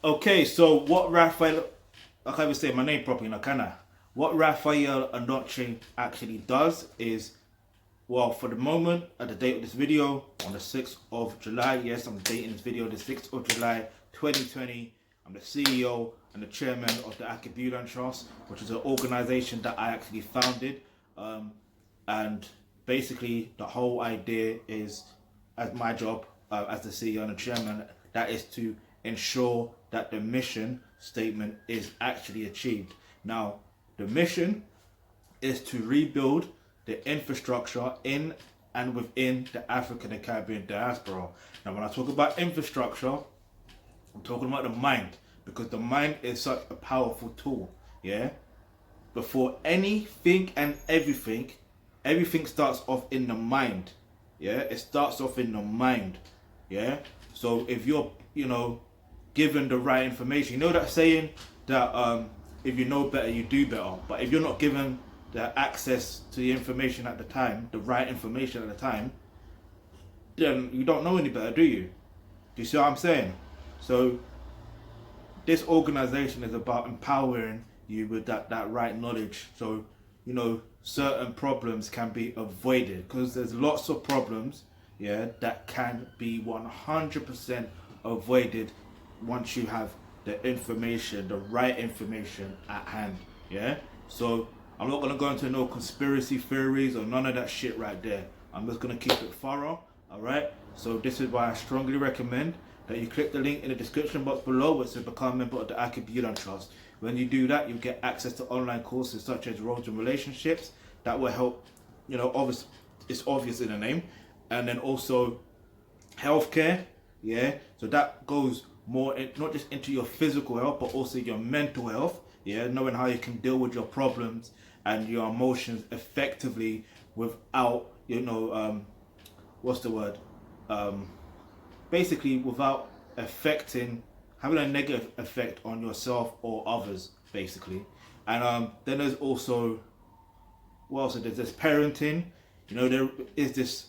Okay, so what Raphael, I can't even say my name properly now, can I? What Raphael Onochie actually does is, well, for the moment, at the date of this video, on the 6th of July, yes, I'm dating this video, the 6th of July 2020, I'm the CEO and the chairman of the Alkebulantrust, which is an organization that I actually founded. And basically, the whole idea is, as my job as the CEO and the chairman, that is to ensure that the mission statement is actually achieved. Now, the mission is to rebuild the infrastructure in and within the African and Caribbean diaspora. Now, when I talk about infrastructure, I'm talking about the mind, because the mind is such a powerful tool. Yeah. Before anything and everything, everything starts off in the mind. Yeah. It starts off in the mind. Yeah. So if you're, given the right information, that saying that if you know better, you do better. But if you're not given the access to the information at the time, the right information at the time, then you don't know any better, do you? Do you see what I'm saying? So this organization is about empowering you with that right knowledge. So, certain problems can be avoided, because there's lots of problems, that can be 100% avoided once you have the information, the right information at hand. So I'm not gonna go into no conspiracy theories or none of that shit right there. I'm just gonna keep it thorough. All right. So this is why I strongly recommend that you click the link in the description box below, which says become a member of the Alkebulantrust. When you do that, you get access to online courses such as roles and relationships that will help. Obviously, it's obvious in the name, and then also healthcare. So that goes more not just into your physical health, but also your mental health. Knowing how you can deal with your problems and your emotions effectively without, what's the word? Basically without having a negative effect on yourself or others, basically. And then there's also, there's this parenting. There is this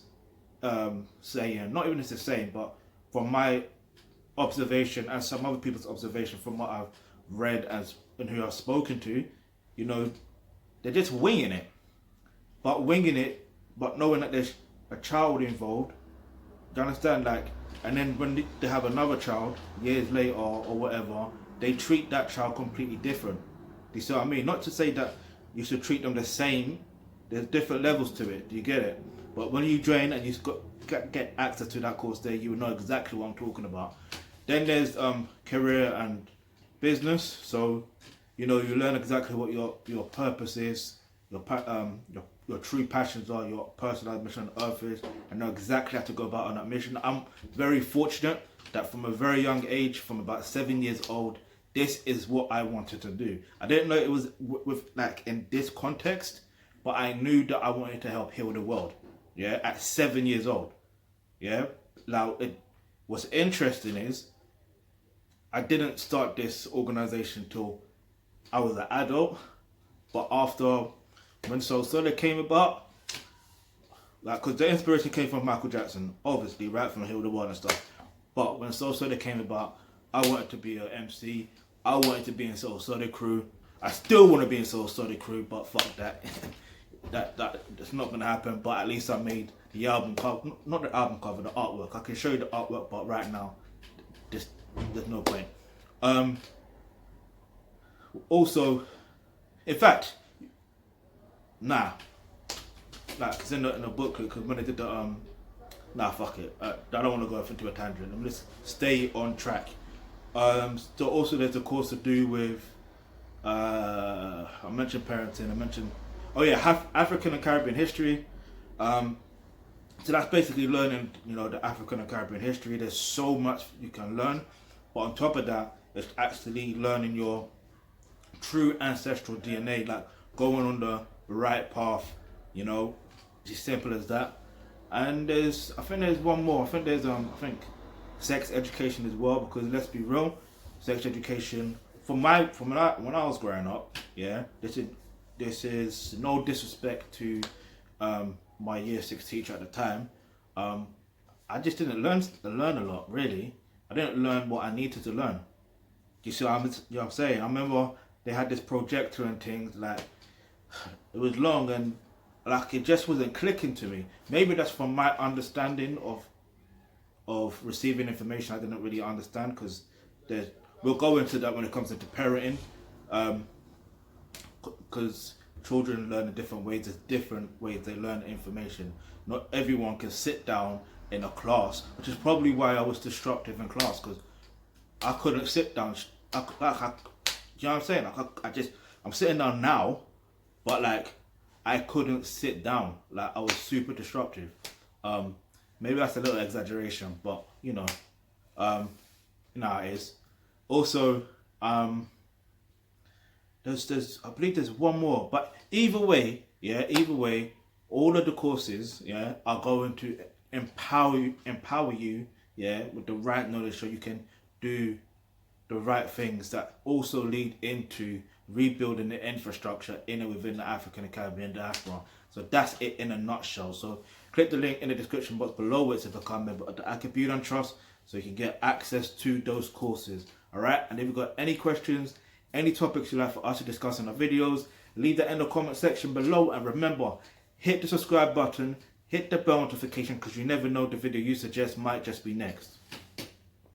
saying, not even it's the same, but from my observation and some other people's observation, from what I've read and who I've spoken to, they're just winging it, but knowing that there's a child involved. Do you understand? And then when they have another child years later or whatever, they treat that child completely different. Do you see what I mean? Not to say that you should treat them the same. There's different levels to it. Do you get it? But when you join and you get access to that course there, you will know exactly what I'm talking about. Then there's career and business. So you learn exactly what your purpose is, your true passions are, your personal mission on earth is, and know exactly how to go about on that mission. I'm very fortunate that from a very young age, from about 7 years old, this is what I wanted to do. I didn't know it was with in this context, but I knew that I wanted to help heal the world. At 7 years old. Now, what's interesting is I didn't start this organization till I was an adult, but after when Soul Soda came about, because the inspiration came from Michael Jackson, obviously, right, from Heal the World and stuff. But when Soul Soda came about, I wanted to be an MC. I wanted to be in Soul Soda Crew. I still want to be in Soul Soda Crew, but fuck that. That's not gonna happen. But at least I made the album cover, not the album cover, the artwork. I can show you the artwork, but right now, there's no point. Also, in fact, it's in the booklet, because when I did the fuck it. I don't want to go off into a tangent. I'm just stay on track. So also there's a course to do with I mentioned parenting. I mentioned African and Caribbean history. So that's basically learning, the African and Caribbean history. There's so much you can learn, but on top of that, it's actually learning your true ancestral DNA, going on the right path. It's as simple as that. And I think there's one more. I think there's sex education as well, because let's be real, sex education when I was growing up, this is no disrespect to my year 6 teacher at the time. I just didn't learn a lot, really. I didn't learn what I needed to learn. You see what I'm saying? I remember they had this projector and things, like, it was long and like it just wasn't clicking to me. Maybe that's from my understanding of receiving information I didn't really understand, because we'll go into that when it comes into parenting, because children learn in different ways. There's different ways they learn information. Not everyone can sit down in a class, which is probably why I was disruptive in class, because I couldn't sit down. You know what I'm saying? Like I'm sitting down now, but like I couldn't sit down. Like I was super disruptive. Maybe that's a little exaggeration, but you know how it is. Also, there's I believe there's one more, but either way, all of the courses, are going to empower you, with the right knowledge, so you can do the right things that also lead into rebuilding the infrastructure in and within the African and Caribbean diaspora. So that's it in a nutshell. So click the link in the description box below it to become a member of the Alkebulantrust, so you can get access to those courses. Alright, and if you've got any questions, any topics you'd like for us to discuss in our videos, leave that in the comment section below. And remember, hit the subscribe button, hit the bell notification, because you never know, the video you suggest might just be next.